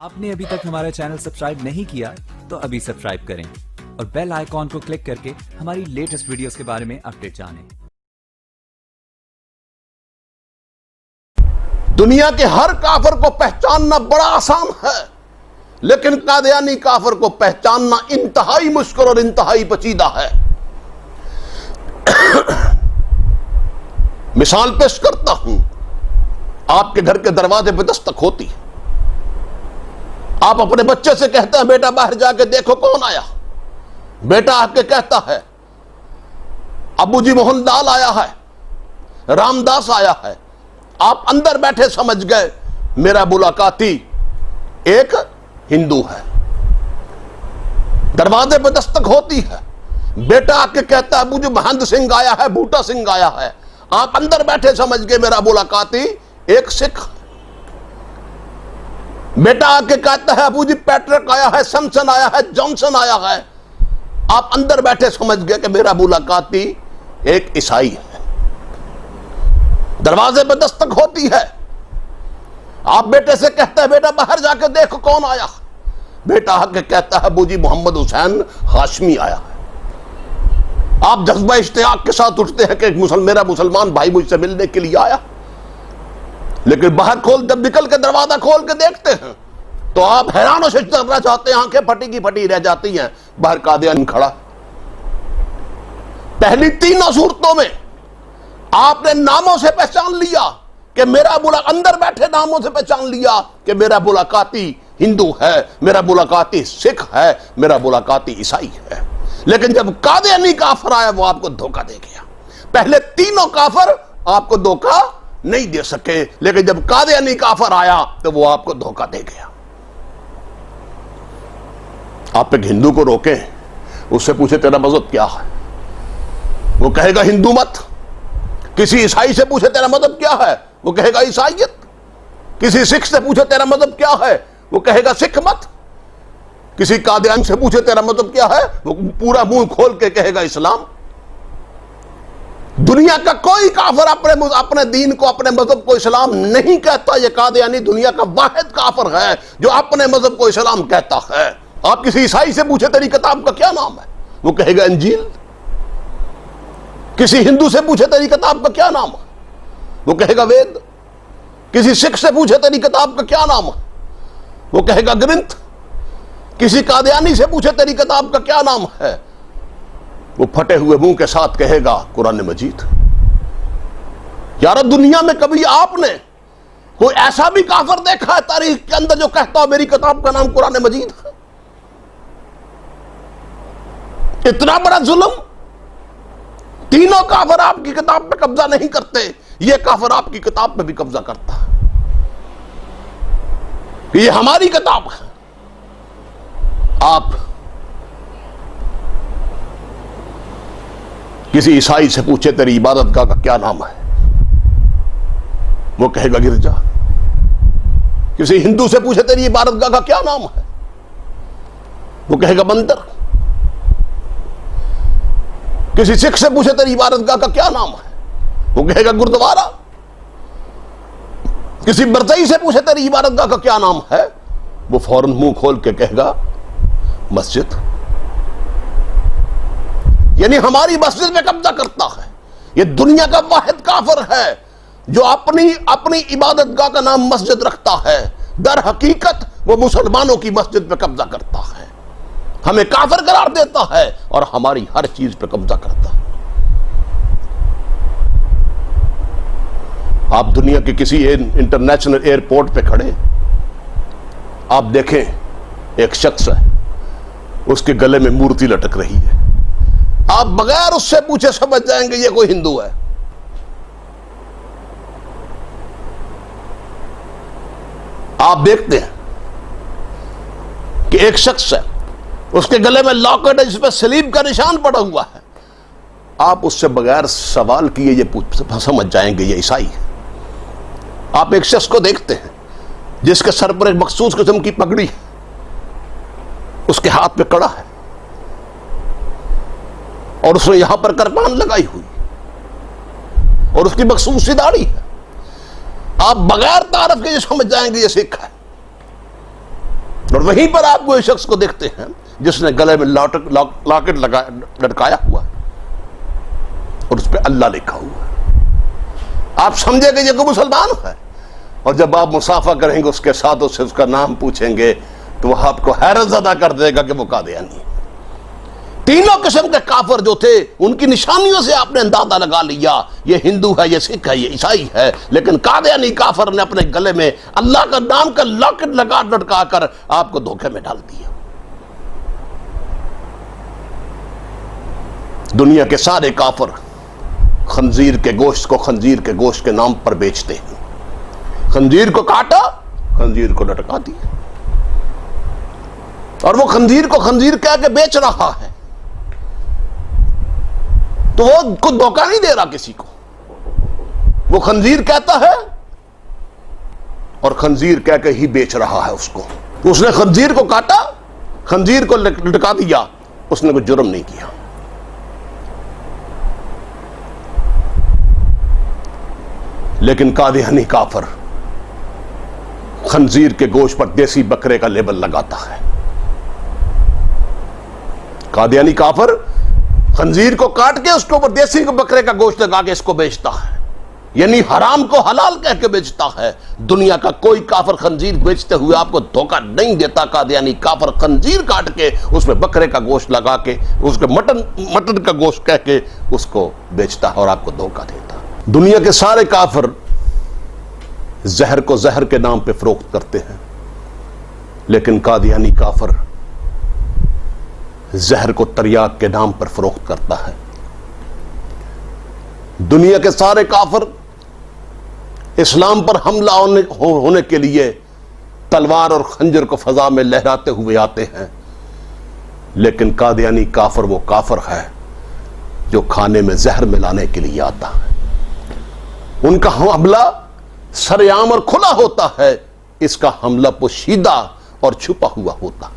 आपने अभी तक हमारा चैनल सब्सक्राइब नहीं किया तो अभी सब्सक्राइब करें और बेल आइकॉन को क्लिक करके हमारी लेटेस्ट वीडियोस के बारे में अपडेट जानें। दुनिया के हर काफिर को पहचानना बड़ा आसान है, लेकिन कादियानी काफिर को पहचानना इंतहाई मुश्किल और इंतहाई पेचीदा है। मिसाल पेश करता हूं, आपके घर के दरवाजे पर दस्तक होती, आप अपने बच्चे से कहते हैं बेटा बाहर जाके देखो कौन आया। बेटा आके कहता है अबू जी मोहनलाल आया है, रामदास आया है। आप अंदर बैठे समझ गए मेरा मुलाकाती एक हिंदू है। दरवाजे पर दस्तक होती है, बेटा आके कहता है अबू जी महंत सिंह आया है, बूटा सिंह आया है। आप अंदर बैठे समझ गए मेरा मुलाकाती एक सिख है। बेटा आके कहता है अबू जी पैट्रिक आया है, सैमसन आया है, जॉनसन आया है। आप अंदर बैठे समझ गए कि मेरा मुलाकाती एक ईसाई है। दरवाजे पर दस्तक होती है, आप बेटे से कहते हैं बेटा बाहर जाके देखो कौन आया। बेटा आके कहता है अबू जी मोहम्मद हुसैन हाशमी आया है। आप जज्बा इश्तियाक के साथ उठते हैं कि मेरा मुसलमान भाई मुझसे मिलने के लिए आया, लेकिन बाहर जब निकल के दरवाजा खोल के देखते हैं तो आप हैरान और शर्मिंदा रह जाते हैं, आंखें फटी की फटी रह जाती हैं। बाहर कादियानी खड़ा। पहली तीनों सूरतों में आपने नामों से पहचान लिया कि अंदर बैठे नामों से पहचान लिया कि मेरा मुलाकाती हिंदू है, मेरा मुलाकाती सिख है, मेरा मुलाकाती ईसाई है। लेकिन जब कादियानी काफिर आया वो आपको धोखा दे गया। पहले तीनों काफिर आपको धोखा नहीं दे सके, लेकिन जब कादियानी काफिर आया तो वो आपको धोखा दे गया। आप एक हिंदू को रोके, उससे पूछे तेरा मजहब क्या है, वो कहेगा हिंदू मत। किसी ईसाई से पूछे तेरा मजहब क्या है, वो कहेगा ईसाईयत। किसी सिख से पूछे तेरा मजहब क्या है, वो कहेगा सिख मत। किसी कादियानी से पूछे तेरा मजहब क्या है, वो पूरा मुंह खोल के कहेगा इस्लाम। दुनिया का कोई काफिर अपने दीन को, अपने मजहब को इस्लाम नहीं कहता। ये कादियानी दुनिया का वाहिद काफिर है जो अपने मजहब को इस्लाम कहता है। आप किसी ईसाई से पूछे तेरी किताब का क्या नाम है, वो कहेगा इंजील। किसी हिंदू से पूछे तेरी किताब का क्या नाम है, वो कहेगा वेद। किसी सिख से पूछे तेरी किताब का क्या नाम है, वो कहेगा ग्रंथ। किसी कादियानी से पूछे तेरी किताब का क्या नाम है, वो फटे हुए मुंह के साथ कहेगा कुरान मजीद। यार दुनिया में कभी आपने कोई ऐसा भी काफिर देखा है तारीख के अंदर जो कहता हो मेरी किताब का नाम कुरान मजीद है? इतना बड़ा जुल्म। तीनों काफिर आपकी किताब पे कब्जा नहीं करते, ये काफिर आपकी किताब पे भी कब्जा करता है। ये हमारी किताब है। आप किसी ईसाई से पूछे तेरी इबादत गाह का क्या नाम है, वो कहेगा गिरजा। किसी हिंदू से पूछे तेरी इबादत गाह का क्या नाम है, वो कहेगा मंदिर। किसी सिख से पूछे तेरी इबादत गाह का क्या नाम है, वो कहेगा गुरुद्वारा। किसी बरदई से पूछे तेरी इबादत गाह का क्या नाम है, वो फौरन मुंह खोल के कहेगा मस्जिद। यानी हमारी मस्जिद में कब्जा करता है। ये दुनिया का वाहिद काफिर है जो अपनी इबादत गाह का नाम मस्जिद रखता है। दर हकीकत वो मुसलमानों की मस्जिद पे कब्जा करता है, हमें काफिर करार देता है और हमारी हर चीज पे कब्जा करता है। आप दुनिया के किसी इंटरनेशनल एयरपोर्ट पे खड़े, आप देखें एक शख्स है, उसके गले में मूर्ति लटक रही है। आप बगैर उससे पूछे समझ जाएंगे ये कोई हिंदू है। आप देखते हैं कि एक शख्स है, उसके गले में लॉकेट है जिसपे सलीब का निशान पड़ा हुआ है। आप उससे बगैर सवाल किए ये समझ जाएंगे ये ईसाई है। आप एक शख्स को देखते हैं जिसके सर पर एक मखसूस किस्म की पगड़ी है, उसके हाथ में कड़ा है और उसने यहां पर करपान लगाई हुई और उसकी मखसूस सी दाढ़ी है। आप बगैर तारफ के ये समझ जाएंगे ये सिख है। اور وہیں پر آپ وہ شخص کو دیکھتے ہیں جس نے گلے میں لاکٹ لٹکایا ہوا ہے اور اس پہ اللہ لکھا ہوا ہے. آپ سمجھے کہ یہ کوئی مسلمان ہے؟ اور جب آپ مسافہ کریں گے اس کے ساتھ اس سے اس کا نام پوچھیں گے تو وہ آپ کو حیرت زدہ کر دے گا کہ وہ قادیانی. تینوں قسم کے کافر جو تھے ان کی نشانیوں سے آپ نے اندازہ لگا لیا یہ ہندو ہے، یہ سکھ ہے، یہ عیسائی ہے. لیکن قادیانی کافر نے اپنے گلے میں اللہ کا نام کا لاکٹ لٹکا کر آپ کو دھوکے میں ڈال دیا. دنیا کے سارے کافر خنزیر کے گوشت کو خنزیر کے گوشت کے نام پر بیچتے ہیں. خنزیر کو کاٹا، خنزیر کو لٹکا دیا، اور وہ خنزیر کو خنزیر کہہ کے بیچ رہا ہے. تو وہ کچھ دھوکہ نہیں دے رہا کسی کو، وہ خنزیر کہتا ہے اور خنزیر کہہ کے ہی بیچ رہا ہے اس کو. اس نے خنزیر کو کاٹا، خنزیر کو لٹکا دیا، اس نے کوئی جرم نہیں کیا. لیکن قادیانی کافر خنزیر کے گوشت پر دیسی بکرے کا لیبل لگاتا ہے. قادیانی کافر خنزیر کو کاٹ کے اس کے اوپر دیسی بکرے کا گوشت لگا کے اس کو بیچتا ہے، یعنی حرام کو حلال کہہ کے بیچتا ہے. دنیا کا کوئی کافر خنزیر بیچتے ہوئے آپ کو دھوکہ نہیں دیتا. قادیانی کافر خنزیر کاٹ کے اس میں بکرے کا گوشت لگا کے اس کے مٹن کا گوشت کہہ کے اس کو بیچتا ہے اور آپ کو دھوکہ دیتا. دنیا کے سارے کافر زہر کو زہر کے نام پہ فروخت کرتے ہیں، لیکن قادیانی کافر زہر کو تریاک کے نام پر فروخت کرتا ہے. دنیا کے سارے کافر اسلام پر حملہ ہونے کے لیے تلوار اور خنجر کو فضا میں لہراتے ہوئے آتے ہیں، لیکن قادیانی کافر وہ کافر ہے جو کھانے میں زہر ملانے کے لیے آتا ہے. ان کا حملہ سر عام اور کھلا ہوتا ہے، اس کا حملہ پوشیدہ اور چھپا ہوا ہوتا ہے.